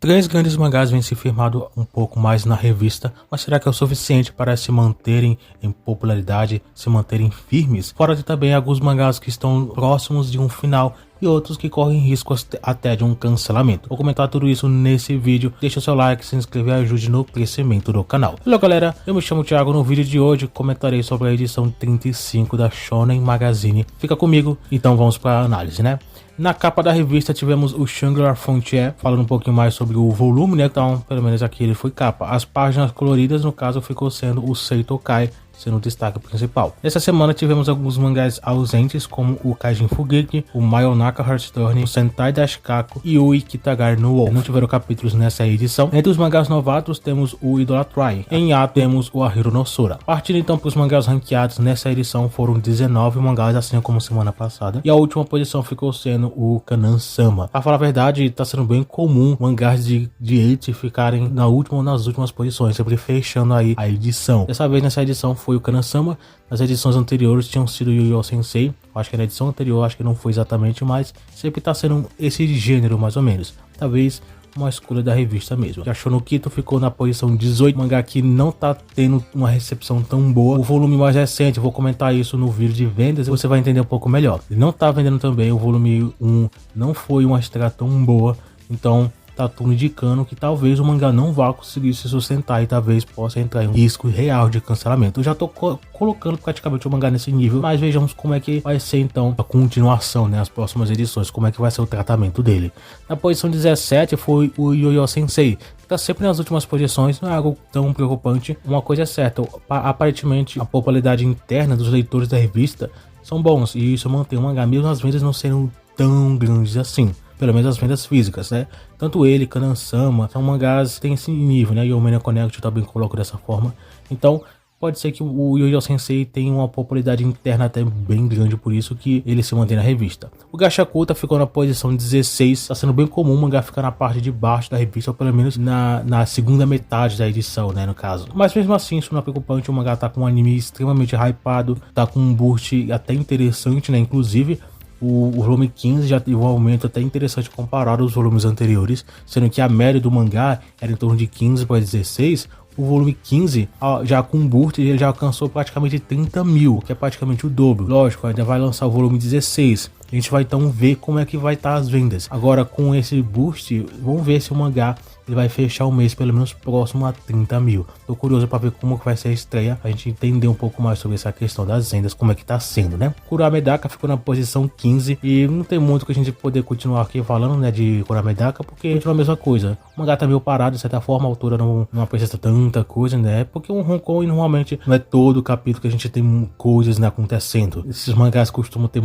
Três grandes mangás vêm se firmado um pouco mais na revista, mas será que é o suficiente para se manterem em popularidade, se manterem firmes? Fora de também alguns mangás que estão próximos de um final e outros que correm risco até de um cancelamento. Vou comentar tudo isso nesse vídeo. Deixa o seu like, se inscreva e ajude no crescimento do canal. Olá galera, eu me chamo Thiago. No vídeo de hoje comentarei sobre a edição 35 da Shonen Magazine. Fica comigo, então vamos para a análise, né? Na capa da revista tivemos o Shangri-La Frontier falando um pouquinho mais sobre o volume, né? Então, pelo menos aqui ele foi capa. As páginas coloridas, no caso, ficou sendo o Seito Kai sendo o destaque principal. Nessa semana tivemos alguns mangás ausentes, como o Kaijin Fugeki, o Mayonaka Heartstone, o Sentai Dashikaku e o Ikitagari no Wolf. Não tiveram capítulos nessa edição. Entre os mangás novatos temos o Idolatry. Em A temos o Ahiro no Sora. Partindo então para os mangás ranqueados, nessa edição foram 19 mangás, assim como semana passada. E a última posição ficou sendo o Kanan-sama. Pra falar a verdade, tá sendo bem comum mangás de Elite ficarem na última ou nas últimas posições, sempre fechando aí a edição. Dessa vez nessa edição foi o Kanan-sama. Nas edições anteriores tinham sido o Yu Yu Sensei. Acho que na edição anterior, acho que não foi exatamente, mas sempre tá sendo esse gênero mais ou menos. Talvez uma escolha da revista mesmo. A Shonokito ficou na posição 18, mangá que não tá tendo uma recepção tão boa. O volume mais recente, vou comentar isso no vídeo de vendas e você vai entender um pouco melhor. Ele não tá vendendo também, o volume 1 não foi uma estreia tão boa, então tá tudo indicando que talvez o mangá não vá conseguir se sustentar e talvez possa entrar em um risco real de cancelamento. Eu já tô colocando praticamente o mangá nesse nível, mas vejamos como é que vai ser então a continuação, né, as próximas edições, como é que vai ser o tratamento dele. Na posição 17 foi o Yu Yu Sensei, que tá sempre nas últimas posições, não é algo tão preocupante. Uma coisa é certa, aparentemente a popularidade interna dos leitores da revista são bons e isso mantém o mangá, mesmo as vendas não sendo tão grandes assim. Pelo menos as vendas físicas, né? Tanto ele, Kanan-sama, são mangás que tem esse nível, né? E o Mania Connect eu também coloco dessa forma. Então, pode ser que o Yu Yu Sensei tenha uma popularidade interna até bem grande, por isso que ele se mantém na revista. O Gachakuta ficou na posição 16, tá sendo bem comum o mangá ficar na parte de baixo da revista, ou pelo menos na segunda metade da edição, né, no caso. Mas mesmo assim, isso não é preocupante, o mangá tá com um anime extremamente hypado, tá com um boost até interessante, né, inclusive. O volume 15 já teve um aumento até interessante comparado aos volumes anteriores, sendo que a média do mangá era em torno de 15 para 16, o volume 15, já com boost, ele já alcançou praticamente 30 mil, que é praticamente o dobro. Lógico, ainda vai lançar o volume 16, a gente vai então ver como é que vai estar as vendas. Agora com esse boost, vamos ver se o mangá ele vai fechar o mês pelo menos próximo a 30 mil. Tô curioso para ver como que vai ser a estreia, a gente entender um pouco mais sobre essa questão das vendas, como é que tá sendo, né? Kuramedaka ficou na posição 15 e não tem muito que a gente poder continuar aqui falando, né, de Kuramedaka, porque continua a mesma coisa. O mangá tá meio parado, de certa forma, a autora não apresenta tanta coisa, né? Porque um Hong Kong normalmente não é todo capítulo que a gente tem coisas, né, acontecendo. Esses mangás costumam ter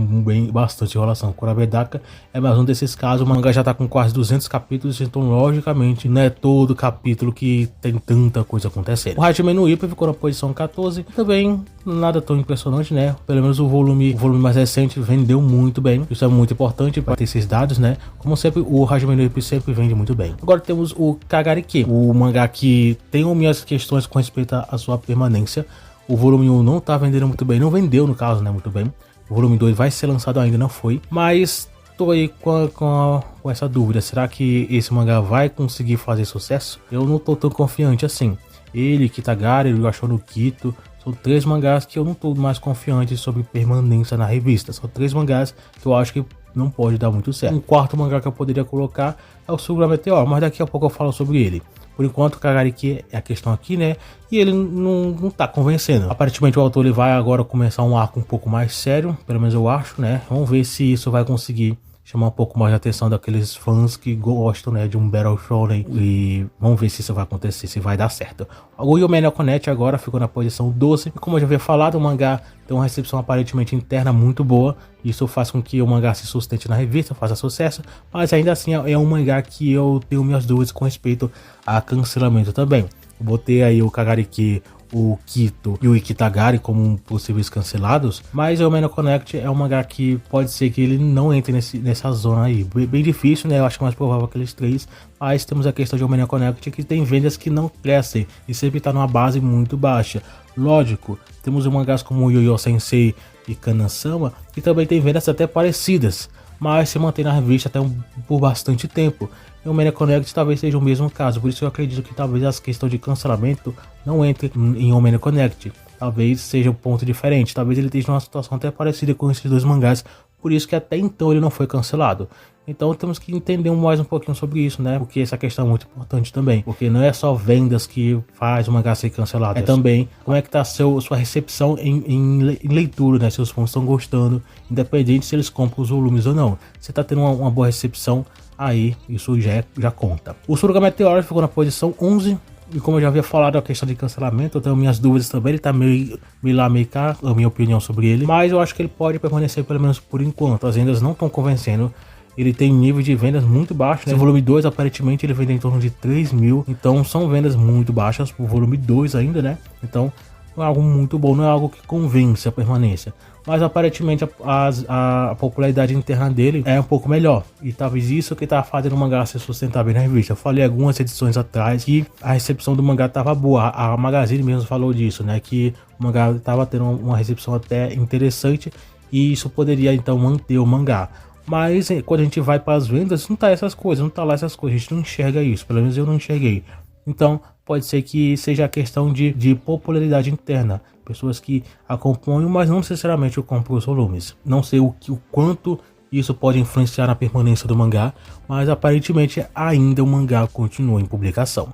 bastante enrolação. Kuramedaka é mais um desses casos. O mangá já tá com quase 200 capítulos, então logicamente não é todo capítulo que tem tanta coisa acontecendo. O Hajime no Ippo ficou na posição 14, também nada tão impressionante, né? Pelo menos o volume mais recente vendeu muito bem, isso é muito importante para ter esses dados, né? Como sempre, o Hajime no Ippo sempre vende muito bem. Agora temos o Kagariki, o mangá que tem minhas questões com respeito à sua permanência. O volume 1 não tá vendendo muito bem, não vendeu no caso, né, muito bem. O volume 2 vai ser lançado ainda, não foi, mas tô aí com essa dúvida, será que esse mangá vai conseguir fazer sucesso? Eu não tô tão confiante assim. Ele, Kitagari, o Ashonokito, são três mangás que eu não tô mais confiante sobre permanência na revista. São três mangás que eu acho que não pode dar muito certo. Um quarto mangá que eu poderia colocar é o Sugura Meteor, mas daqui a pouco eu falo sobre ele. Por enquanto, o Kagariki é a questão aqui, né? E ele não tá convencendo. Aparentemente, o autor ele vai agora começar um arco um pouco mais sério, pelo menos eu acho, né? Vamos ver se isso vai conseguir chamar um pouco mais a atenção daqueles fãs que gostam, né, de um Battle Shonen, e vamos ver se isso vai acontecer, se vai dar certo. O Yomenia Connect agora ficou na posição 12, e como eu já havia falado, o mangá tem uma recepção aparentemente interna muito boa, isso faz com que o mangá se sustente na revista, faça sucesso, mas ainda assim é um mangá que eu tenho minhas dúvidas com respeito a cancelamento também. Eu botei aí o Kagariki, o Kito e o Ikitagari como possíveis cancelados, mas o Mania Connect é um mangá que pode ser que ele não entre nessa zona aí. Bem difícil, né? Eu acho que é mais provável aqueles três, mas temos a questão de o Mania Connect que tem vendas que não crescem e sempre está numa base muito baixa. Lógico, temos mangás como o Yu Yu Sensei e Kanan-sama que também tem vendas até parecidas, mas se mantém na revista até por bastante tempo. E o Mania Connect talvez seja o mesmo caso, por isso eu acredito que talvez a questão de cancelamento não entre em Omnia Connect. Talvez seja um ponto diferente, talvez ele esteja numa situação até parecida com esses dois mangás, por isso que até então ele não foi cancelado. Então temos que entender mais um pouquinho sobre isso, né? Porque essa questão é muito importante também. Porque não é só vendas que faz o mangá ser cancelado. É também como é que tá sua recepção em leitura, né? Se os fãs estão gostando, independente se eles compram os volumes ou não. Se tá tendo uma boa recepção, aí isso já conta. O Suruga Meteor ficou na posição 11. E como eu já havia falado, a questão de cancelamento, eu tenho minhas dúvidas também. Ele tá meio lá, meio cá, a minha opinião sobre ele. Mas eu acho que ele pode permanecer pelo menos por enquanto. As vendas não estão convencendo. Ele tem nível de vendas muito baixo, né? O volume 2 aparentemente ele vende em torno de 3 mil. Então são vendas muito baixas pro volume 2 ainda, né? Então não é algo muito bom, não é algo que convence a permanência. Mas aparentemente a popularidade interna dele é um pouco melhor. E talvez isso que tá fazendo o mangá se sustentar bem na revista. Eu falei algumas edições atrás que a recepção do mangá tava boa. A Magazine mesmo falou disso, né? Que o mangá tava tendo uma recepção até interessante. E isso poderia então manter o mangá. Mas quando a gente vai para as vendas, não tá essas coisas, não tá lá essas coisas, a gente não enxerga isso, pelo menos eu não enxerguei. Então pode ser que seja a questão de popularidade interna, pessoas que acompanham, mas não necessariamente compram os volumes. Não sei o quanto isso pode influenciar na permanência do mangá, mas aparentemente ainda o mangá continua em publicação.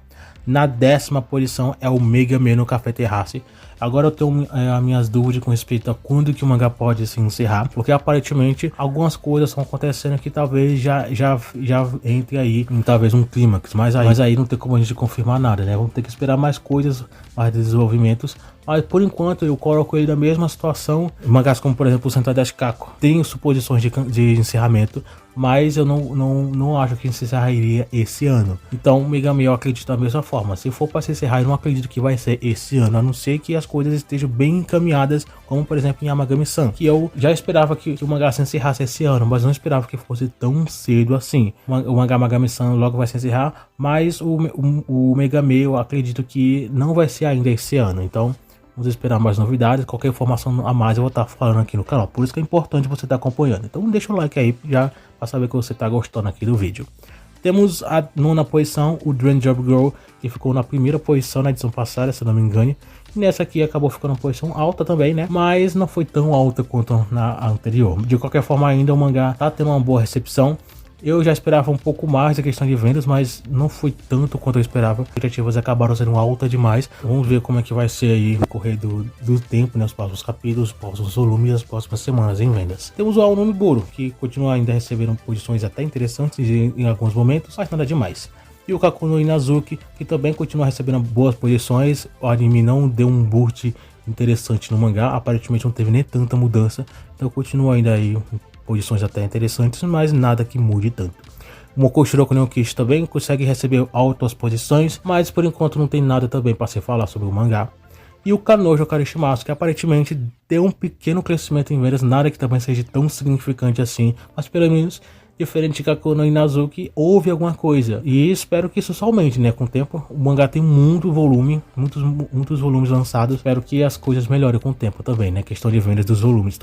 Na 10ª posição é o Mega Man no Café Terrace. Agora eu tenho as minhas dúvidas com respeito a quando que o mangá pode se encerrar, porque aparentemente algumas coisas estão acontecendo que talvez já entre aí em talvez um clímax, mas aí não tem como a gente confirmar nada, né? Vamos ter que esperar mais coisas, mais desenvolvimentos. Mas por enquanto eu coloco ele na mesma situação. Mangás como por exemplo o Sentai Kako tem suposições de encerramento, mas eu não acho que se encerraria esse ano. Então o Mega Man eu acredito da mesma forma. Se for para se encerrar, eu não acredito que vai ser esse ano, a não ser que as coisas estejam bem encaminhadas, como por exemplo em Yamagami-san, que eu já esperava que o mangá se encerrasse esse ano, mas não esperava que fosse tão cedo assim. O mangá Yamagami-san logo vai se encerrar, mas o Mega Man eu acredito que não vai ser ainda esse ano. Então vamos esperar mais novidades. Qualquer informação a mais eu vou estar falando aqui no canal. Por isso que é importante você estar acompanhando. Então deixa o like aí já para saber que você está gostando aqui do vídeo. Temos a 9ª posição, o Dream Job Girl, que ficou na 1ª posição na edição passada, se não me engano. E nessa aqui acabou ficando uma posição alta também, né? Mas não foi tão alta quanto na anterior. De qualquer forma, ainda o mangá tá tendo uma boa recepção. Eu já esperava um pouco mais da questão de vendas, mas não foi tanto quanto eu esperava. As expectativas acabaram sendo altas demais. Vamos ver como é que vai ser aí no correr do tempo, né? Os próximos capítulos, os próximos volumes e as próximas semanas em vendas. Temos o Aonumi Boro, que continua ainda recebendo posições até interessantes em alguns momentos, mas nada demais. E o Kaku no Inazuki, que também continua recebendo boas posições. O anime não deu um boost interessante no mangá, aparentemente não teve nem tanta mudança, então continua ainda aí posições até interessantes, mas nada que mude tanto. O Mokoshiroko no Kishi também consegue receber altas posições, mas por enquanto não tem nada também para se falar sobre o mangá. E o Kanojo Karishimasu, que aparentemente deu um pequeno crescimento em vendas, nada que também seja tão significante assim, mas pelo menos diferente de Kaku no Inazuki, houve alguma coisa. E espero que isso só aumente, né? Com o tempo, o mangá tem muito volume, muitos volumes lançados. Espero que as coisas melhorem com o tempo também, né? Questão de vendas dos volumes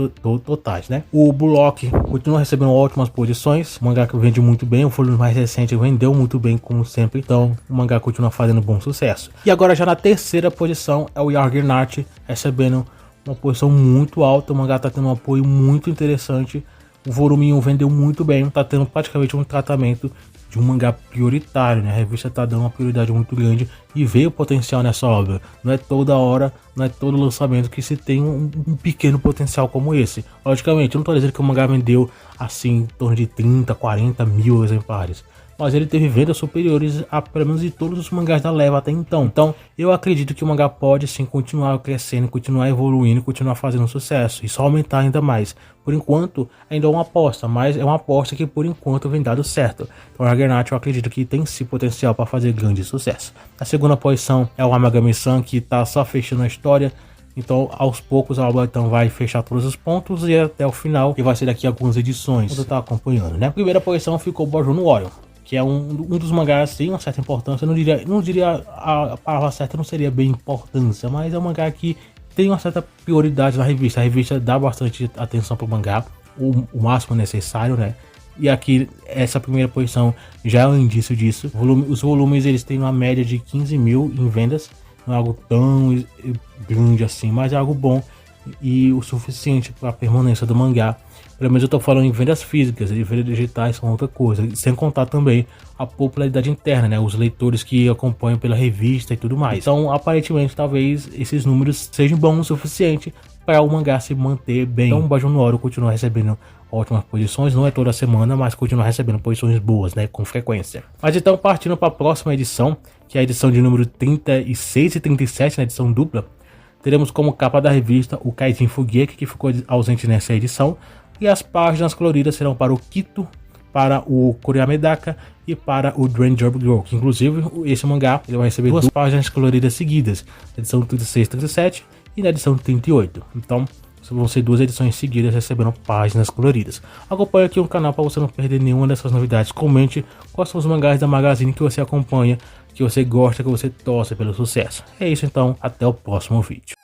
totais, né? O Bullock continua recebendo ótimas posições. O mangá que vende muito bem, o volume mais recente vendeu muito bem, como sempre. Então, o mangá continua fazendo bom sucesso. E agora, já na 3ª posição, é o Yargenart, recebendo uma posição muito alta. O mangá tá tendo um apoio muito interessante. O volume 1 vendeu muito bem, tá tendo praticamente um tratamento de um mangá prioritário, né? A revista tá dando uma prioridade muito grande e vê o potencial nessa obra. Não é toda hora, não é todo lançamento que se tem um pequeno potencial como esse. Logicamente, eu não tô dizendo que o mangá vendeu assim em torno de 30, 40 mil exemplares, mas ele teve vendas superiores a pelo menos de todos os mangás da leva até então. Então eu acredito que o mangá pode sim continuar crescendo, continuar evoluindo, continuar fazendo sucesso e só aumentar ainda mais. Por enquanto ainda é uma aposta, mas é uma aposta que por enquanto vem dado certo. Então o Yargenart eu acredito que tem sim potencial para fazer grande sucesso. A 2ª posição é o Amagami-san, que tá só fechando a história. Então, aos poucos, a obra então vai fechar todos os pontos e até o final, que vai ser daqui a algumas edições. Você tá acompanhando, né? A 1ª posição ficou o Boku no Warrior, que é um dos mangás tem uma certa importância. Eu não diria a palavra certa, não seria bem importância, mas é um mangá que tem uma certa prioridade na revista. A revista dá bastante atenção pro mangá, o máximo necessário, né? E aqui, essa primeira posição já é um indício disso. Os volumes eles têm uma média de 15 mil em vendas. Não é algo tão grande assim, mas é algo bom e o suficiente para a permanência do mangá. Pelo menos eu tô falando em vendas físicas, e vendas digitais são outra coisa. Sem contar também a popularidade interna, né? Os leitores que acompanham pela revista e tudo mais. Então, aparentemente, talvez esses números sejam bons o suficiente para o mangá se manter bem. Então, o Baju no Oro continua recebendo ótimas posições, não é toda semana, mas continua recebendo posições boas, né? Com frequência. Mas então, partindo para a próxima edição, que é a edição de número 36 e 37, na edição dupla, teremos como capa da revista o Kaijin Fugeki, que ficou ausente nessa edição, e as páginas coloridas serão para o Kito, para o Koreamedaka e para o Drain Job Girl, que inclusive esse mangá ele vai receber duas páginas coloridas seguidas, na edição 36 e 37 e na edição 38. Então vão ser duas edições seguidas recebendo páginas coloridas. Acompanhe aqui o canal para você não perder nenhuma dessas novidades. Comente quais são os mangás da Magazine que você acompanha, que você gosta, que você torce pelo sucesso. É isso então, até o próximo vídeo.